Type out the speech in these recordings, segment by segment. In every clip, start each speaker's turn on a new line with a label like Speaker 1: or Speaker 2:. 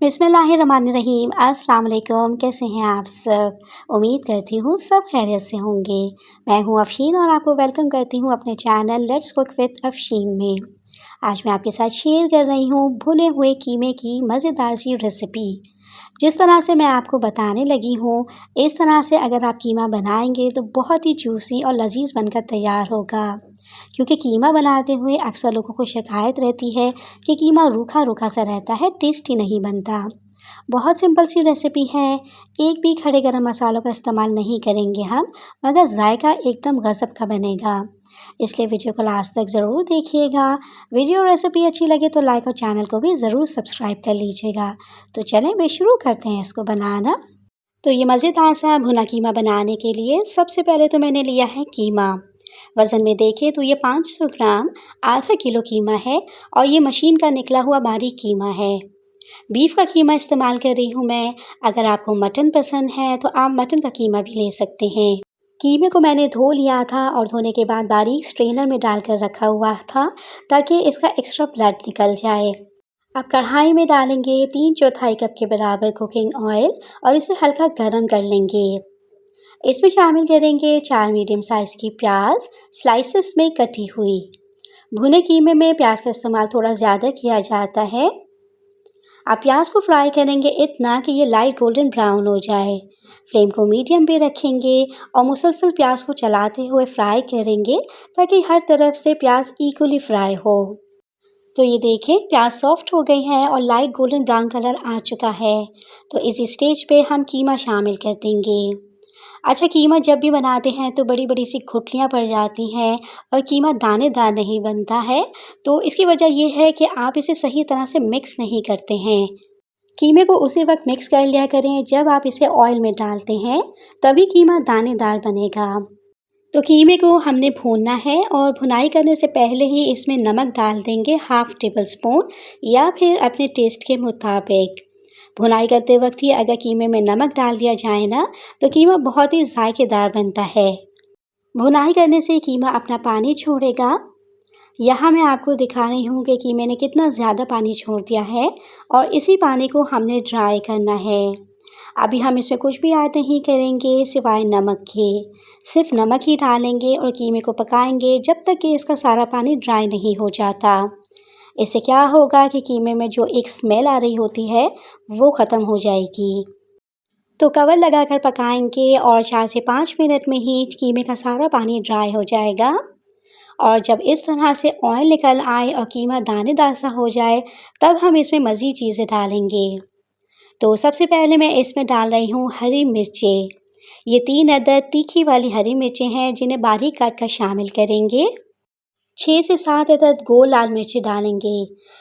Speaker 1: बिस्मिल्लाहिर्रहमानिर्रहीम। अस्सलाम वालेकुम। कैसे हैं आप सब? उम्मीद करती हूँ सब खैरियत से होंगे। मैं हूँ अफशीन और आपको वेलकम करती हूँ अपने channel let's cook with Afsheen में। आज मैं आपके साथ शेयर कर रही हूँ भुने हुए कीमे की मज़ेदार सी रेसिपी। जिस तरह से मैं आपको बताने लगी हूँ, इस तरह से अगर आप कीमा बनाएंगे तो बहुत ही जूसी और लजीज बनकर तैयार होगा। क्योंकि कीमा बनाते हुए अक्सर लोगों को शिकायत रहती है कि कीमा रूखा रूखा सा रहता है, टेस्टी नहीं बनता। बहुत सिंपल सी रेसिपी है। एक भी खड़े गरम मसालों का इस्तेमाल नहीं करेंगे हम, मगर जायका एकदम गज़ब का बनेगा। इसलिए वीडियो को लास्ट तक ज़रूर देखिएगा। वीडियो रेसिपी अच्छी लगे तो लाइक और चैनल को भी ज़रूर सब्सक्राइब कर लीजिएगा। तो चलें वे शुरू करते हैं इसको बनाना। तो ये मज़ेदार सा भुना कीमा बनाने के लिए सबसे पहले तो मैंने लिया है कीमा। वज़न में देखें तो ये 500 ग्राम आधा किलो कीमा है और ये मशीन का निकला हुआ बारीक कीमा है। बीफ का कीमा इस्तेमाल कर रही हूँ मैं। अगर आपको मटन पसंद है तो आप मटन का कीमा भी ले सकते हैं। कीमे को मैंने धो लिया था और धोने के बाद बारीक स्ट्रेनर में डालकर रखा हुआ था ताकि इसका एक्स्ट्रा ब्लड निकल जाए। अब कढ़ाई में डालेंगे 3/4 कप के बराबर कुकिंग ऑयल और इसे हल्का गर्म कर लेंगे। इसमें शामिल करेंगे 4 मीडियम साइज़ की प्याज स्लाइसेस में कटी हुई। भुने कीमे में प्याज का इस्तेमाल थोड़ा ज़्यादा किया जाता है। आप प्याज को फ्राई करेंगे इतना कि ये लाइट गोल्डन ब्राउन हो जाए। फ्लेम को मीडियम पे रखेंगे और मुसलसल प्याज को चलाते हुए फ्राई करेंगे ताकि हर तरफ से प्याज इक्वली फ्राई हो। तो ये देखें प्याज सॉफ्ट हो गई है और लाइट गोल्डन ब्राउन कलर आ चुका है। तो इस स्टेज पे हम कीमा शामिल कर देंगे। अच्छा, कीमा जब भी बनाते हैं तो बड़ी बड़ी सी गुठलियाँ पड़ जाती हैं और कीमा दानेदार नहीं बनता है। तो इसकी वजह ये है कि आप इसे सही तरह से मिक्स नहीं करते हैं। कीमे को उसी वक्त मिक्स कर लिया करें जब आप इसे ऑयल में डालते हैं, तभी कीमा दानेदार बनेगा। तो कीमे को हमने भूनना है और भुनाई करने से पहले ही इसमें नमक डाल देंगे हाफ़ टेबल स्पून या फिर अपने टेस्ट के मुताबिक। भुनाई करते वक्त ही अगर कीमे में नमक डाल दिया जाए ना तो कीमा बहुत ही जायकेदार बनता है। भुनाई करने से कीमा अपना पानी छोड़ेगा। यहाँ मैं आपको दिखा रही हूँ कि कीमे ने कितना ज़्यादा पानी छोड़ दिया है और इसी पानी को हमने ड्राई करना है। अभी हम इसमें कुछ भी ऐड नहीं करेंगे सिवाय नमक के। सिर्फ नमक ही डालेंगे और कीमे को पकाएंगे जब तक कि इसका सारा पानी ड्राई नहीं हो जाता। इससे क्या होगा कि कीमे में जो एक स्मेल आ रही होती है वो ख़त्म हो जाएगी। तो कवर लगाकर पकाएंगे और 4 से 5 मिनट में ही कीमे का सारा पानी ड्राई हो जाएगा। और जब इस तरह से ऑयल निकल आए और कीमा दानेदार सा हो जाए तब हम इसमें मज़ीद चीज़ें डालेंगे। तो सबसे पहले मैं इसमें डाल रही हूँ हरी मिर्चें। ये 3 अदद तीखी वाली हरी मिर्चें हैं जिन्हें बारीक काट कर शामिल करेंगे। 6 से 7 अदद गोल लाल मिर्ची डालेंगे।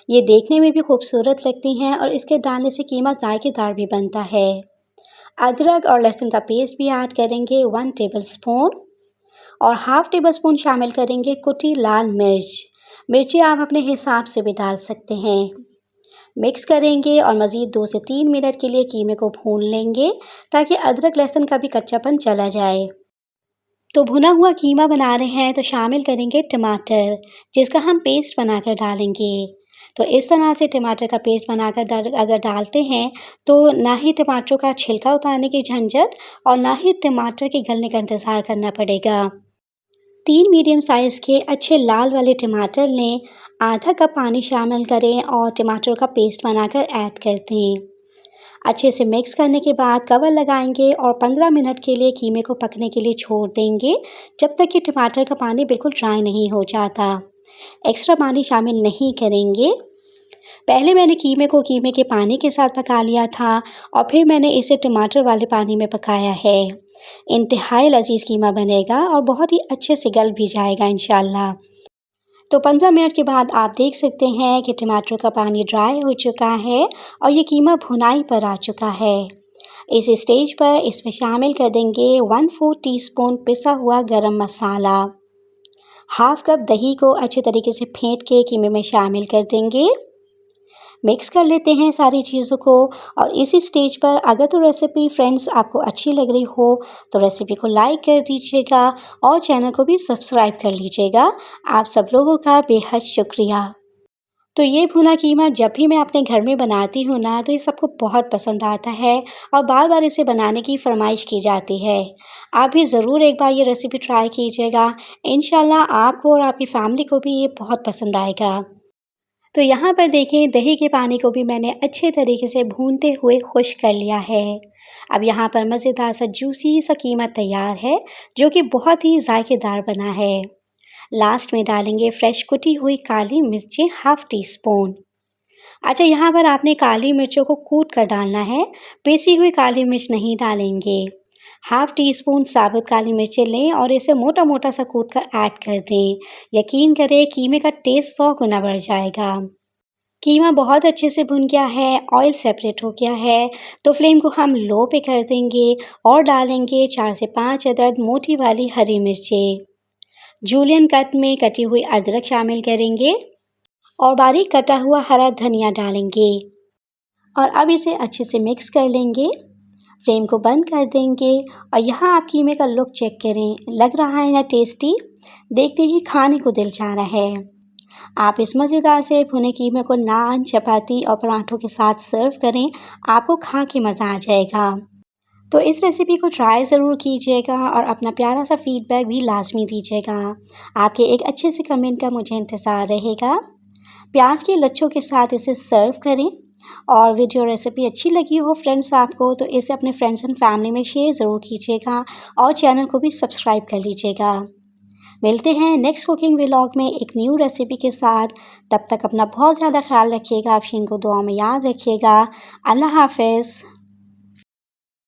Speaker 1: ये देखने में भी खूबसूरत लगती हैं और इसके डालने से कीमा जायकेदार भी बनता है। अदरक और लहसुन का पेस्ट भी ऐड करेंगे 1 टेबल स्पून और हाफ़ टेबल स्पून शामिल करेंगे कुटी लाल मिर्च। मिर्ची आप अपने हिसाब से भी डाल सकते हैं। मिक्स करेंगे और मज़ीद 2 से 3 मिनट के लिए कीमे को भून लेंगे ताकि अदरक लहसुन का भी कच्चापन चला जाए। तो भुना हुआ कीमा बना रहे हैं तो शामिल करेंगे टमाटर जिसका हम पेस्ट बनाकर डालेंगे। तो इस तरह से टमाटर का पेस्ट बनाकर अगर डालते हैं तो ना ही टमाटरों का छिलका उतारने की झंझट और ना ही टमाटर के गलने का इंतज़ार करना पड़ेगा। 3 मीडियम साइज़ के अच्छे लाल वाले टमाटर लें, आधा कप पानी शामिल करें और टमाटर का पेस्ट बनाकर ऐड कर दें। अच्छे से मिक्स करने के बाद कवर लगाएंगे और 15 मिनट के लिए कीमे को पकने के लिए छोड़ देंगे जब तक कि टमाटर का पानी बिल्कुल ड्राई नहीं हो जाता। एक्स्ट्रा पानी शामिल नहीं करेंगे। पहले मैंने कीमे को कीमे के पानी के साथ पका लिया था और फिर मैंने इसे टमाटर वाले पानी में पकाया है। इंतहाई लजीज कीमा बनेगा और बहुत ही अच्छे से गल भी जाएगा इंशाल्लाह। तो 15 मिनट के बाद आप देख सकते हैं कि टमाटर का पानी ड्राई हो चुका है और ये कीमा भुनाई पर आ चुका है। इस स्टेज पर इसमें शामिल कर देंगे 1/4 टीस्पून पिसा हुआ गरम मसाला। हाफ़ कप दही को अच्छे तरीके से फेंट के कीमे में शामिल कर देंगे। मिक्स कर लेते हैं सारी चीज़ों को और इसी स्टेज पर अगर तो रेसिपी फ्रेंड्स आपको अच्छी लग रही हो तो रेसिपी को लाइक कर दीजिएगा और चैनल को भी सब्सक्राइब कर लीजिएगा। आप सब लोगों का बेहद शुक्रिया। तो ये भुना कीमा जब भी मैं अपने घर में बनाती हूँ ना, तो ये सबको बहुत पसंद आता है और बार-बार इसे बनाने की फ़रमाइश की जाती है। आप भी ज़रूर एक बार ये रेसिपी ट्राई कीजिएगा। इंशाल्लाह आपको और आपकी फ़ैमिली को भी ये बहुत पसंद आएगा। तो यहाँ पर देखिए दही के पानी को भी मैंने अच्छे तरीके से भूनते हुए खुश्क कर लिया है। अब यहाँ पर मज़ेदार सा जूसी सा कीमा तैयार है, जो कि बहुत ही जायकेदार बना है। लास्ट में डालेंगे फ्रेश कुटी हुई काली मिर्चें हाफ़ टी स्पून। अच्छा, यहाँ पर आपने काली मिर्चों को कूट कर डालना है, पीसी हुई काली मिर्च नहीं डालेंगे। हाफ़ टी स्पून साबुत काली मिर्चें लें और इसे मोटा-मोटा सा कूट कर ऐड कर दें। यकीन करें कीमे का टेस्ट 100 गुना बढ़ जाएगा। कीमा बहुत अच्छे से भुन गया है, ऑयल सेपरेट हो गया है, तो फ्लेम को हम लो पे कर देंगे और डालेंगे 4 से 5 अदद मोटी वाली हरी मिर्चें। जूलियन कट में कटी हुई अदरक शामिल करेंगे और बारीक कटा हुआ हरा धनिया डालेंगे और अब इसे अच्छे से मिक्स कर लेंगे। फ्लेम को बंद कर देंगे और यहाँ आप कीमे का लुक चेक करें, लग रहा है ना टेस्टी? देखते ही खाने को दिल चाह रहा है। आप इस मज़ेदार से भुने कीमे को नान, चपाती और पराठों के साथ सर्व करें, आपको खा के मज़ा आ जाएगा। तो इस रेसिपी को ट्राई ज़रूर कीजिएगा और अपना प्यारा सा फीडबैक भी लाज़मी दीजिएगा। आपके एक अच्छे से कमेंट का मुझे इंतज़ार रहेगा। प्याज के लच्छों के साथ इसे सर्व करें और वीडियो रेसिपी अच्छी लगी हो फ्रेंड्स आपको, तो इसे अपने फ्रेंड्स एंड फैमिली में शेयर ज़रूर कीजिएगा और चैनल को भी सब्सक्राइब कर लीजिएगा। मिलते हैं नेक्स्ट कुकिंग व्लॉग में एक न्यू रेसिपी के साथ। तब तक अपना बहुत ज़्यादा ख्याल रखिएगा। अफशीन को दुआ में याद रखिएगा। अल्लाह हाफ़िज़।